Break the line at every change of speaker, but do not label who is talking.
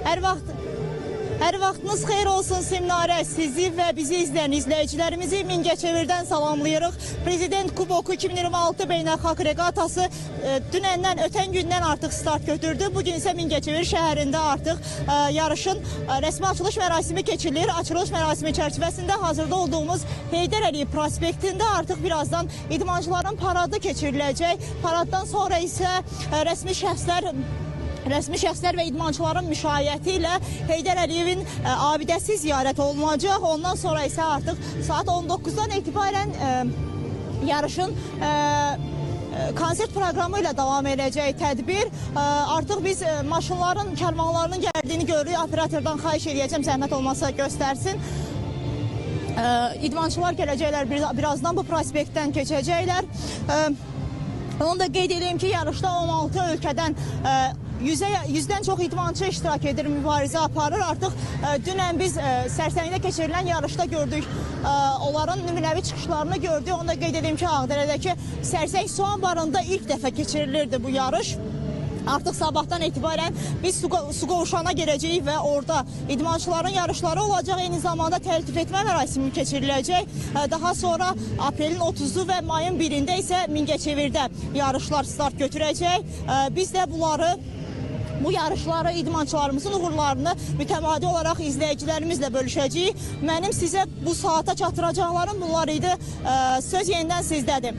Hər vaxtınız xeyir olsun Simnarə. Sizi və bizi izləyən izləyicilərimizi Mingəçevirdən salamlayırıq. Prezident Kuboku 2026 beynəlxalq reqatası dünəndən, ötən gündən artıq start götürdü. Bugün isə Mingəçevir şəhərində artıq yarışın rəsmi açılış mərasimi keçirilir. Açılış mərasimi çərçivəsində hazırda olduğumuz Heydər Əliyev prospektində artıq birazdan idmançıların paradı keçiriləcək. Paraddan sonra isə rəsmi şəxslər və idmançıların müşayiəti ilə Heydər Əliyevin abidəsi ziyarət olunacaq. Ondan sonra isə artıq saat 19-dan etibarən yarışın konsert proqramı ilə davam edəcək tədbir. Artıq biz maşınların, kərvanlarının gəldiyini görürük. Operatordan xahiş edəcəm, zəhmət olmasa göstərsin. İdmançılar gələcəklər, birazdan bu prospektdən keçəcəklər. Onu da qeyd edeyim ki, yarışda 16 ölkədən 100-dən çox idmançı iştirak edir, mübarizə aparır. Artıq dünən biz Sərsəngdə keçirilən yarışda gördük, onların nümunəvi çıxışlarını gördük. Onu da qeyd edeyim ki, Ağdərədəki Sərsəng su anbarında ilk dəfə keçirilirdi bu yarış. Artıq sabahdan etibarən biz su qovuşana girəcəyik və orada idmançıların yarışları olacaq. Eyni zamanda təltif etmə mərasimi keçiriləcək. Daha sonra aprelin 30-u və mayın 1-də isə Mingəçevirdə yarışlar start götürəcək. Biz də bu yarışları, idmançılarımızın uğurlarını mütəmadi olaraq izləyicilərimizlə bölüşəcəyik. Mənim sizə bu saata çatdıracaqlarım bunlar idi. Söz yenidən sizdədir.